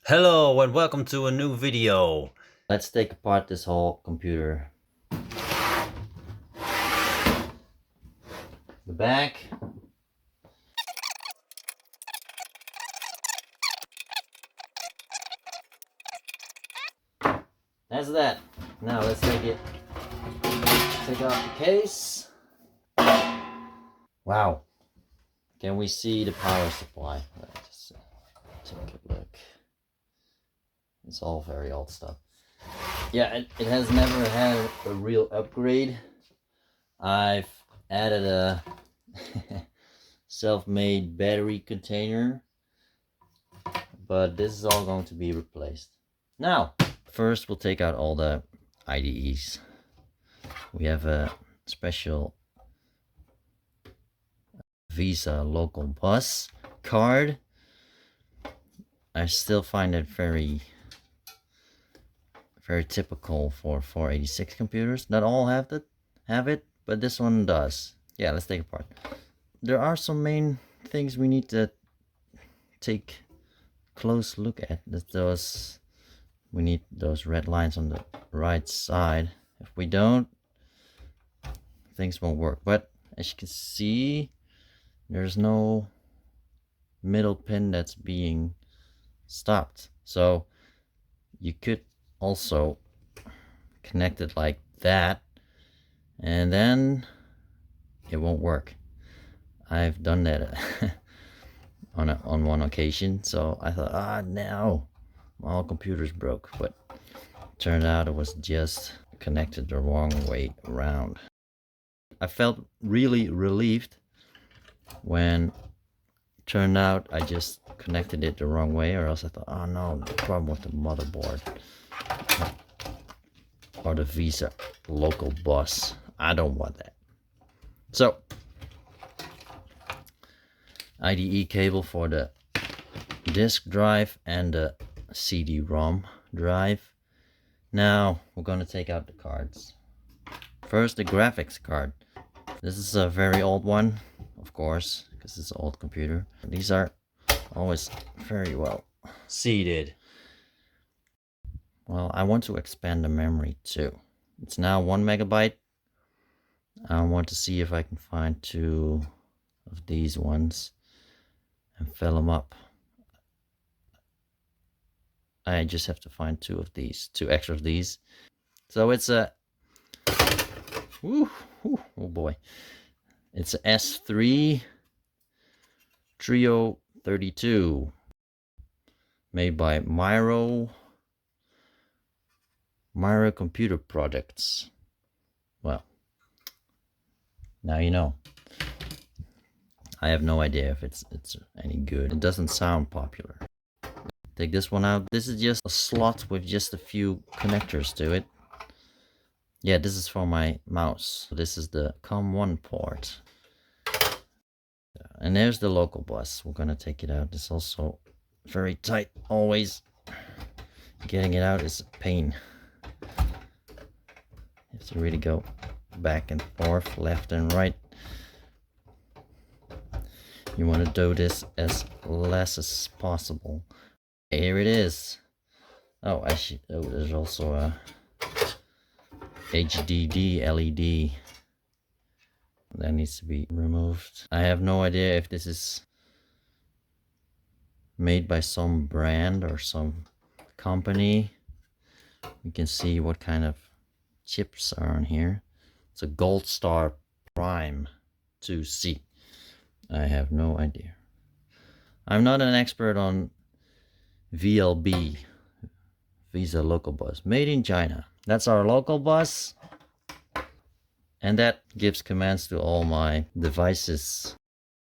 Hello and welcome to a new video. Let's take apart this whole computer. The back. That's that. Now let's take out the case. Wow. Can we see the power supply? Let's just take a look. It's all very old stuff. Yeah, it has never had a real upgrade. I've added a self-made battery container, but this is all going to be replaced. Now, first we'll take out all the IDEs. We have a special Visa local bus card. I still find it very typical for 486 computers. Not all have it, but this one does. Yeah, let's take it apart. There are some main things we need to take a close look at. We need those red lines on the right side. If we don't, things won't work. But as you can see, there's no middle pin that's being stopped. So you could also connect it like that, and then it won't work. I've done that on one occasion, so I thought, no, my whole computer's broke, but turned out it was just connected the wrong way around. I felt really relieved when it turned out I just connected it the wrong way, or else I thought, oh no, the problem with the motherboard or the Visa local bus. I don't want that. So, IDE cable for the disk drive and the CD-ROM drive. Now we're going to take out the cards. First, the graphics card. This is a very old one, of course, because it's an old computer. These are always very well seated. Well, I want to expand the memory too. It's now 1 megabyte. I want to see if I can find 2 of these ones and fill them up. I just have to find 2 of these, 2 extra of these. So it's a, oh boy, it's a S3 Trio32 made by Miro Computer Products. Well, now you know. I have no idea if it's any good. It doesn't sound popular. Take this one out. This is just a slot with just a few connectors to it. Yeah, this is for my mouse. This is the COM1 port. And there's the local bus. We're gonna take it out. It's also very tight, always. Getting it out is a pain. You have to really go back and forth, left and right. You want to do this as less as possible. Here it is. Oh, there's also a HDD LED that needs to be removed. I have no idea if this is made by some brand or some company. You can see what kind of chips are on here. It's a GoldStar Prime 2C. I have no idea. I'm not an expert on VLB, Visa local bus, made in China. That's our local bus, and that gives commands to all my devices.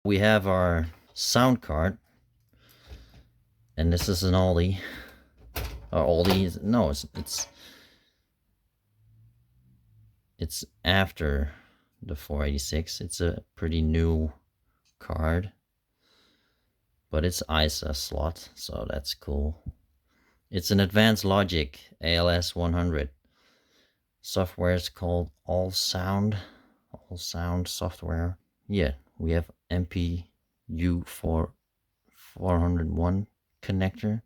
We have our sound card, and this is an oldie. Or oldie? No, it's after the 486. It's a pretty new card, but it's ISA slot, so that's cool. It's an Advanced Logic ALS 100. Software is called All Sound software. Yeah, we have MPU for 401 connector,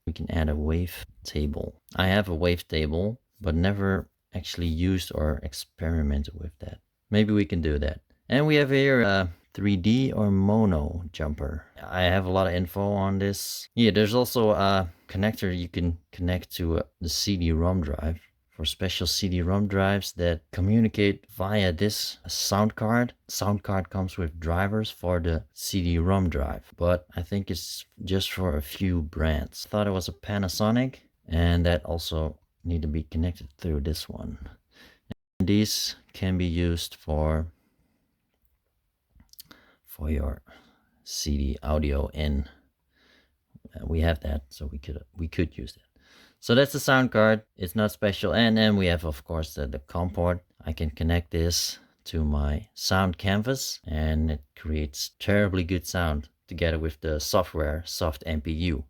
We can add a wave table. I have a wave table, but never actually used or experimented with that. Maybe we can do that. And we have here a 3D or mono jumper. I have a lot of info on this. Yeah, there's also a connector you can connect to the CD-ROM drive for special CD-ROM drives that communicate via this sound card. Sound card comes with drivers for the CD-ROM drive, but I think it's just for a few brands. Thought it was a Panasonic, and that also need to be connected through this one. And these can be used for your CD audio in. We have that, so we could use that. So that's the sound card. It's not special. And then we have, of course, the COM port. I can connect this to my sound canvas, and it creates terribly good sound together with the software soft MPU.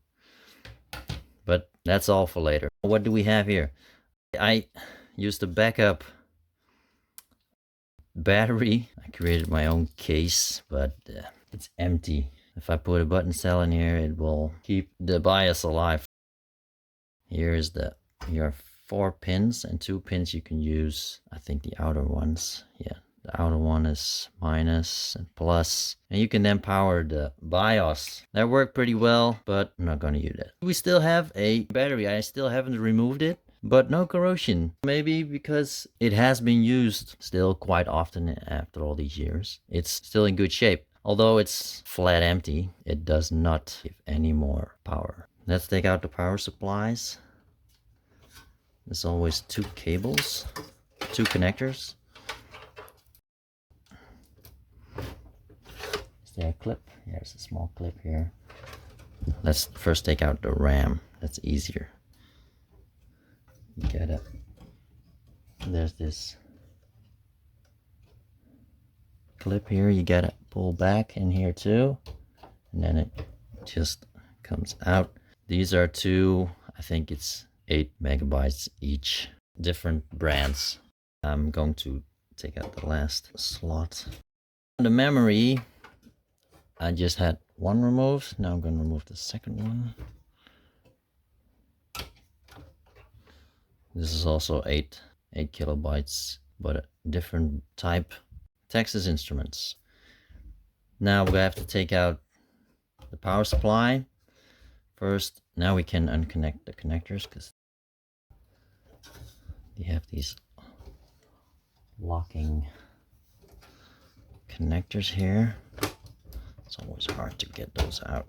But that's all for later. What do we have here? I used a backup battery. I created my own case, but it's empty. If I put a button cell in here, it will keep the BIOS alive. Here are 4 pins, and 2 pins you can use. I think the outer ones. Yeah, the outer one is minus and plus. And you can then power the BIOS. That worked pretty well, but I'm not going to use that. We still have a battery. I still haven't removed it, but no corrosion. Maybe because it has been used still quite often after all these years. It's still in good shape. Although it's flat empty, it does not give any more power. Let's take out the power supplies. There's always 2 cables, 2 connectors. Is there a clip? Yeah, there's a small clip here. Let's first take out the RAM. That's easier. You get it. There's this clip here. You gotta pull back in here too, and then it just comes out. These are 2, I think it's 8 megabytes each, different brands. I'm going to take out the last slot. The memory, I just had 1 removed. Now I'm going to remove the second one. This is also 8 kilobytes, but a different type. Texas Instruments. Now we have to take out the power supply. First, now we can unconnect the connectors because you have these locking connectors here. It's always hard to get those out.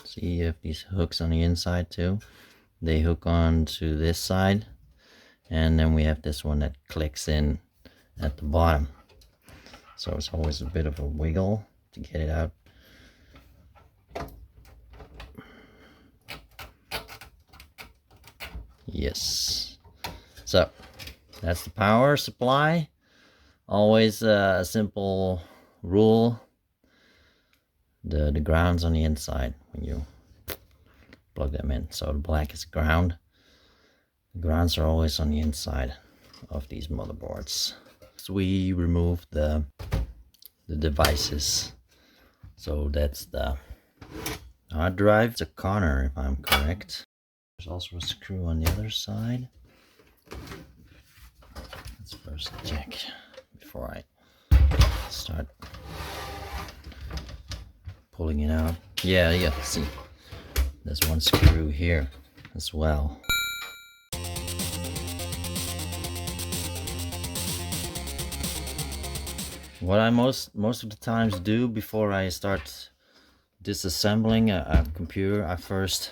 See, you have these hooks on the inside too. They hook on to this side, and then we have this one that clicks in at the bottom. So it's always a bit of a wiggle to get it out. Yes. So that's the power supply. Always a simple rule. The ground's on the inside when you plug them in. So the black is ground. The grounds are always on the inside of these motherboards. So we remove the devices. So that's the hard drive. It's a corner, if I'm correct. There's also a screw on the other side. Let's first check before I start pulling it out. Yeah, see, there's 1 screw here as well. What I most of the times do before I start disassembling a computer, I first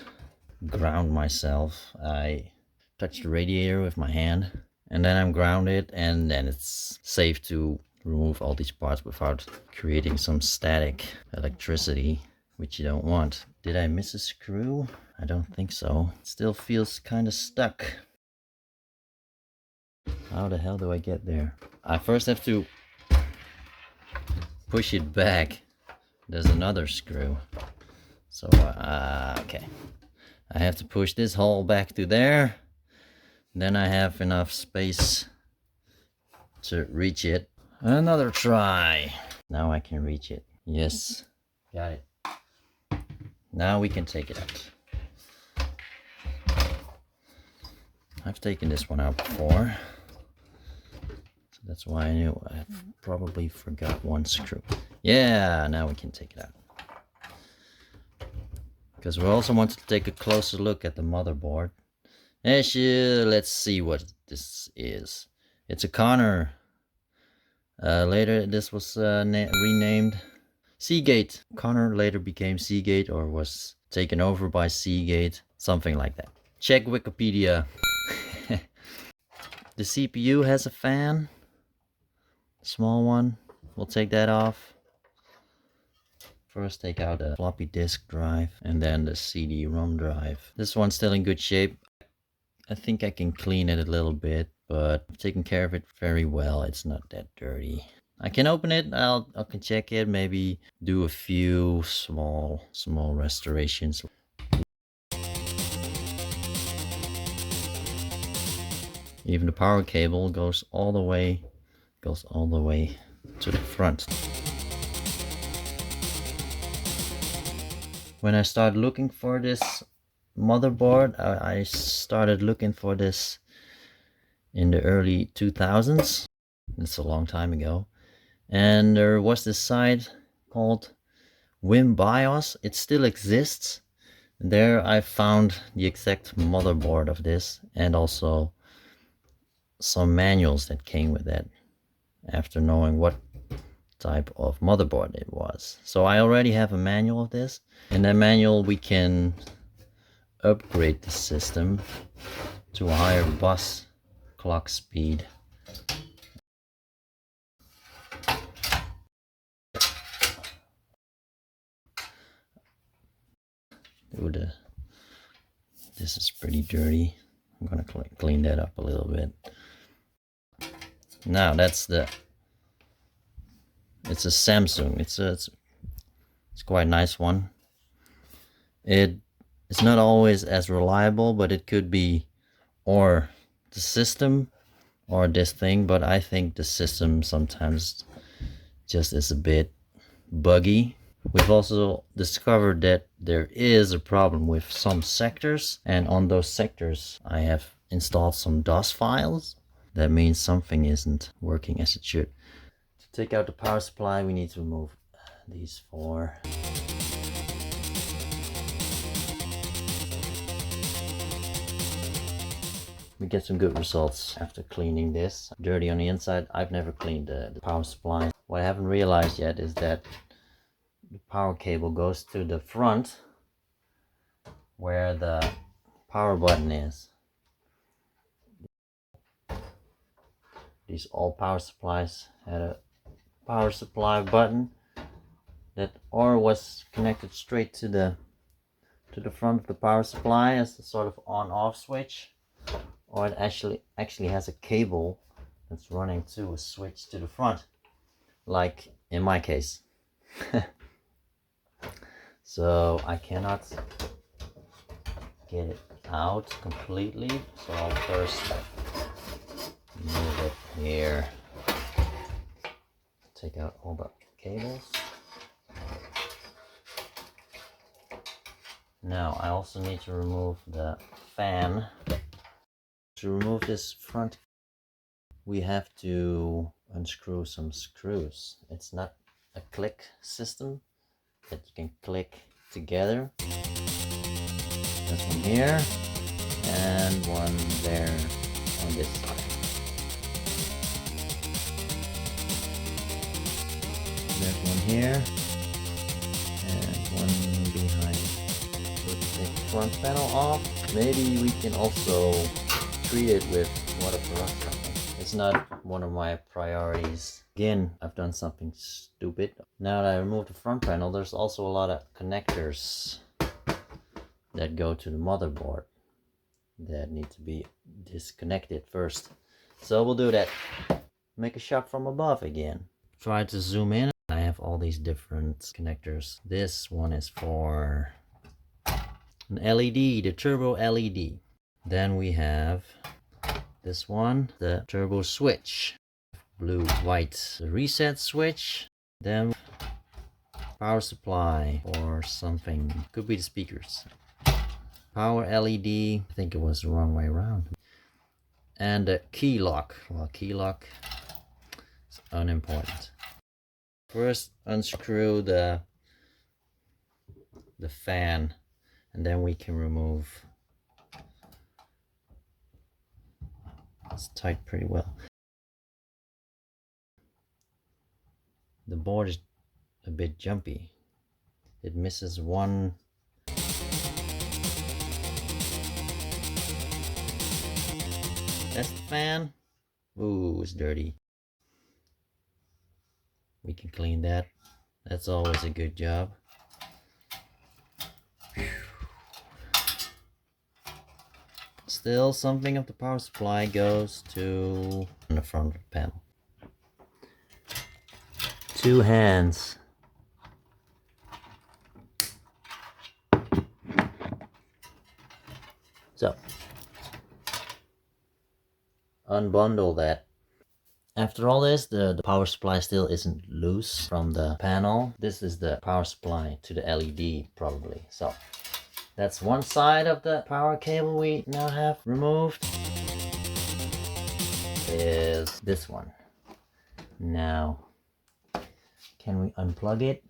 ground myself. I touch the radiator with my hand, and then I'm grounded, and then it's safe to remove all these parts without creating some static electricity, which you don't want. Did I miss a screw? I don't think so. It still feels kind of stuck. How the hell do I get there? I first have to push it back. There's another screw. So, okay. I have to push this hole back to there. Then I have enough space to reach it. Another try. Now I can reach it. Yes, got it. Now we can take it out. I've taken this one out before, so that's why I knew I probably forgot one screw. Yeah, now we can take it out. Because we also want to take a closer look at the motherboard. Let's see what this is. It's a Connor. Later this was renamed Seagate. Connor later became Seagate, or was taken over by Seagate, something like that. Check Wikipedia. The CPU has a fan, small one. We'll take that off. First take out a floppy disk drive and then the CD-ROM drive. This one's still in good shape. I think I can clean it a little bit, but I've taken care of it very well. It's not that dirty. I can open it, I can check it, maybe do a few small restorations. Even the power cable goes all the way to the front. When I started looking for this motherboard, I started looking for this in the early 2000s. It's a long time ago. And there was this site called WimBIOS. It still exists. There I found the exact motherboard of this, and also some manuals that came with that after knowing what type of motherboard it was. So I already have a manual of this. In that manual we can upgrade the system to a higher bus clock speed. This is pretty dirty. I'm gonna clean that up a little bit. Now it's a Samsung. It's quite a nice one. It's not always as reliable, but it could be or the system or this thing, but I think the system sometimes just is a bit buggy. We've also discovered that there is a problem with some sectors, and on those sectors I have installed some DOS files. That means something isn't working as it should. To take out the power supply, we need to remove these four. We get some good results after cleaning this. Dirty on the inside. I've never cleaned the power supply. What I haven't realized yet is that the power cable goes to the front where the power button is. These old power supplies had a power supply button that or was connected straight to the front of the power supply as a sort of on-off switch, or it actually has a cable that's running to a switch to the front, like in my case. So I cannot get it out completely, so I'll first move it here, take out all the cables. Now I also need to remove the fan. To remove this front, we have to unscrew some screws. It's not a click system that you can click together. There's one here and one there on this side. There's one here and one behind. We'll take the front panel off. Maybe we can also treat it with water peroxide. It's not one of my priorities. Again, I've done something stupid. Now that I removed the front panel, there's also a lot of connectors that go to the motherboard that need to be disconnected first. So we'll do that. Make a shot from above again. Try to zoom in. I have all these different connectors. This one is for an LED, the turbo LED. Then we have this one, the turbo switch, blue, white, the reset switch. Then Power supply or something. Could be the speakers. Power LED. I think it was the wrong way around. And a key lock. Well, key lock is unimportant. First, unscrew the fan, and then we can remove. It's tight pretty well. The board is a bit jumpy. It misses one. That's the fan. Ooh, it's dirty. We can clean that. That's always a good job. Still, something of the power supply goes to the front panel. 2 hands. So, unbundle that. After all this, the power supply still isn't loose from the panel. This is the power supply to the LED probably. So that's one side of the power cable we now have removed. Is this one. Now, can we unplug it?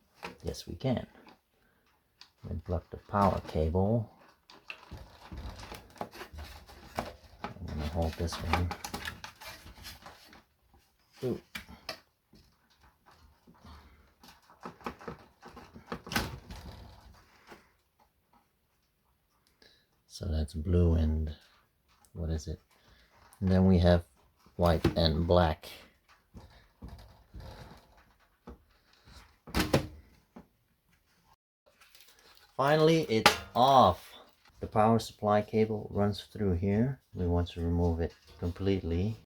Yes, we can. Unplug the power cable. I'm gonna hold this one. Ooh. So that's blue and what is it? And then we have white and black. Finally, it's off. The power supply cable runs through here. We want to remove it completely.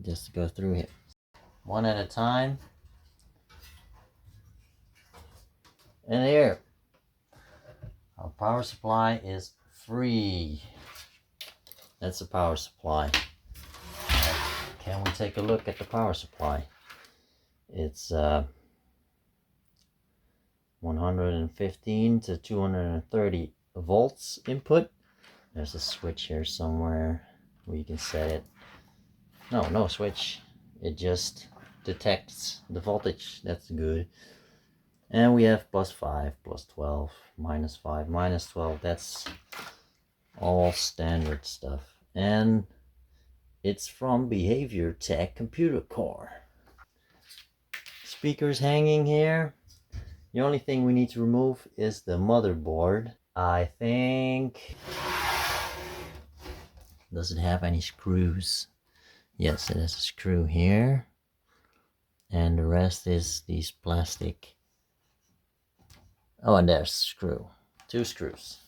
Just go through here. One at a time. And here. Our power supply is free. That's the power supply. Can we take a look at the power supply? It's 115 to 230 volts input. There's a switch here somewhere where you can set it. No switch. It just detects the voltage. That's good. And we have +5, +12, -5, -12. That's all standard stuff. And it's from Behavior Tech Computer Core. Speakers hanging here. The only thing we need to remove is the motherboard. I think. Does it have any screws? Yes, it has a screw here. And the rest is these plastic. Oh, and there's a screw. 2 screws.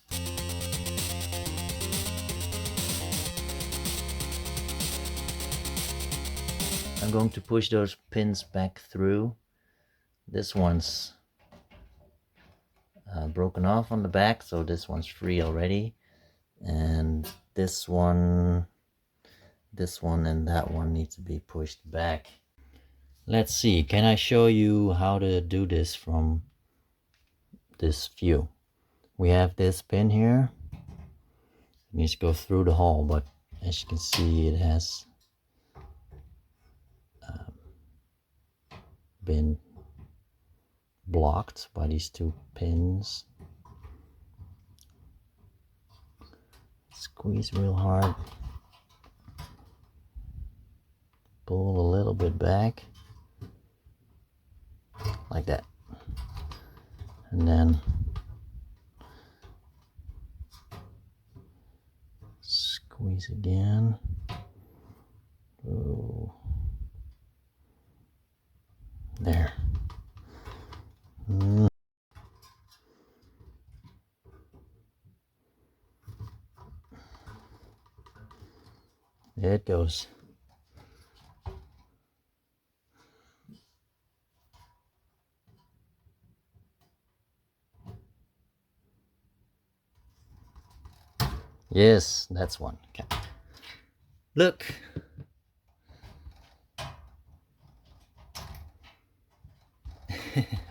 I'm going to push those pins back through. This one's broken off on the back, so this one's free already. And this one, and that one need to be pushed back. Let's see, can I show you how to do this from this view? We have this pin here. It needs to go through the hole, but as you can see, it has been blocked by these 2 pins. Squeeze real hard. Pull a little bit back. Like that. And then squeeze again. Ooh. There. There it goes. Yes, that's one. Okay. Look.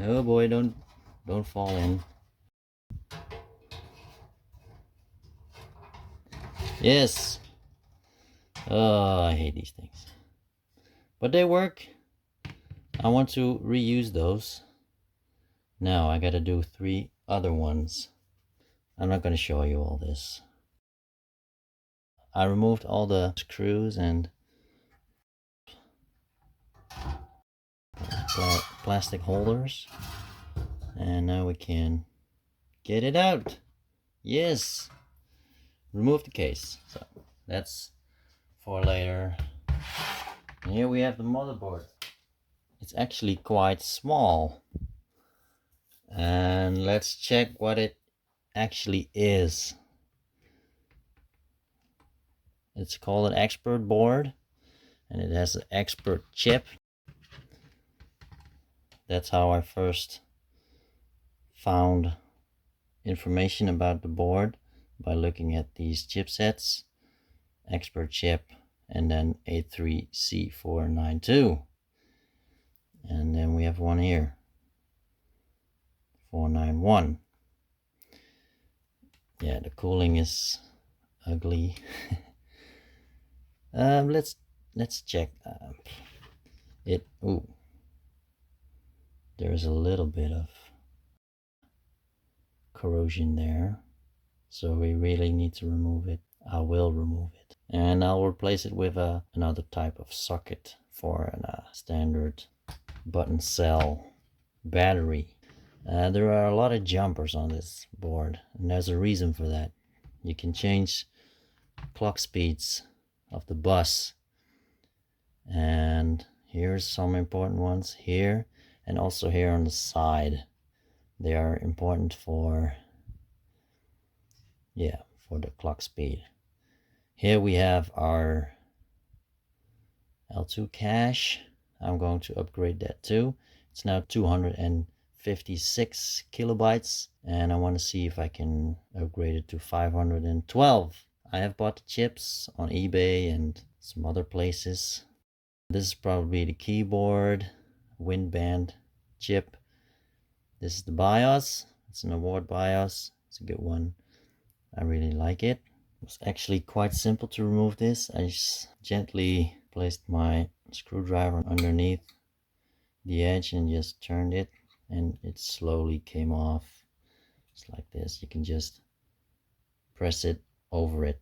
Oh boy, don't fall in. Yes. Oh, I hate these things. But they work. I want to reuse those. Now I gotta do 3 other ones. I'm not gonna show you all this. I removed all the screws and plastic holders. And now we can get it out. Yes. Remove the case. So that's for later. And here we have the motherboard. It's actually quite small. And let's check what it actually is. It's called an expert board, and it has an expert chip. That's how I first found information about the board, by looking at these chipsets. Expert chip, and then A3C492. And then we have one here, 491. Yeah, the cooling is ugly. Let's check it. Ooh, there's a little bit of corrosion there, so we really need to remove it. I will remove it, and I'll replace it with another type of socket for a standard button cell battery. There are a lot of jumpers on this board, and there's a reason for that. You can change clock speeds of the bus, and here's some important ones here, and also here on the side. They are important for the clock speed. Here we have our L2 cache. I'm going to upgrade that too. It's now 256 kilobytes, and I want to see if I can upgrade it to 512. I have bought the chips on eBay and some other places. This is probably the keyboard, WinBand chip. This is the BIOS. It's an award BIOS. It's a good one. I really like it. It's actually quite simple to remove this. I just gently placed my screwdriver underneath the edge and just turned it, and it slowly came off. Just like this. You can just press it over it.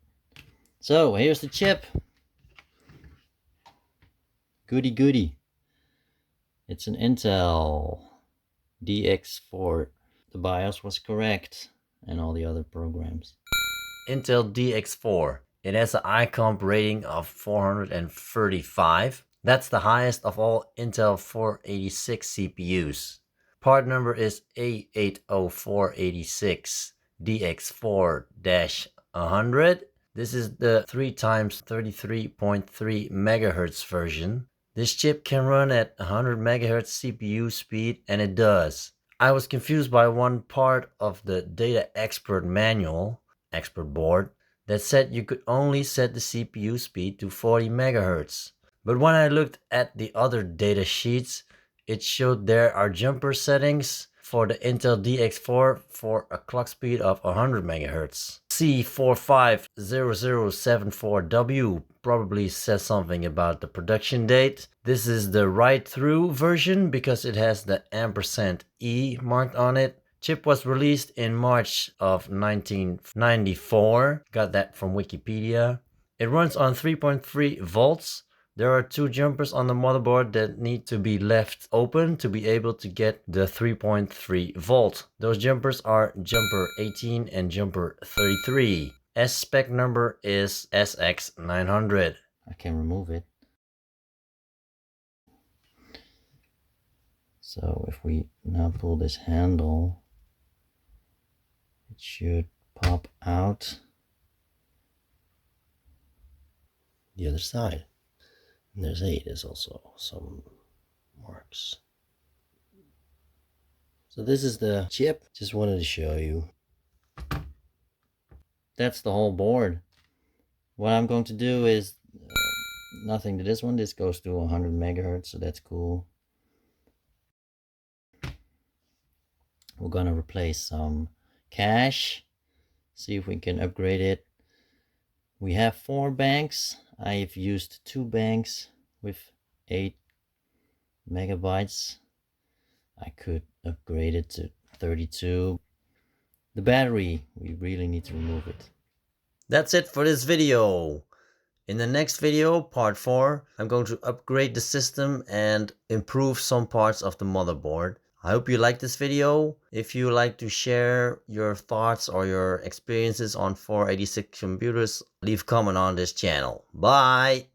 So here's the chip. Goody goody. It's an Intel DX4. The BIOS was correct, and all the other programs. Intel DX4. It has an iComp rating of 435. That's the highest of all Intel 486 CPUs. Part number is A80486 DX4-100. This is the 3x 33.3 MHz version. This chip can run at 100 MHz CPU speed, and it does. I was confused by one part of the DataExpert manual, expert board, that said you could only set the CPU speed to 40 MHz. But when I looked at the other data sheets, it showed there are jumper settings for the Intel DX4 for a clock speed of 100 MHz. C450074W probably says something about the production date. This is the write-through version because it has the %E marked on it. Chip was released in March of 1994. Got that from Wikipedia. It runs on 3.3 volts. There are 2 jumpers on the motherboard that need to be left open to be able to get the 3.3 volt. Those jumpers are jumper 18 and jumper 33. S-spec number is SX900. I can remove it. So if we now pull this handle, it should pop out the other side. And there's also some marks. So this is the chip. Just wanted to show you. That's the whole board. What I'm going to do is nothing to this one. This goes to 100 megahertz, so that's cool. We're gonna replace some cache, see if we can upgrade it. We have 4 banks. I've used 2 banks with 8 megabytes. I could upgrade it to 32. The battery, we really need to remove it. That's it for this video. In the next video, part 4, I'm going to upgrade the system and improve some parts of the motherboard. I hope you liked this video. If you like to share your thoughts or your experiences on 486 computers, leave a comment on this channel. Bye!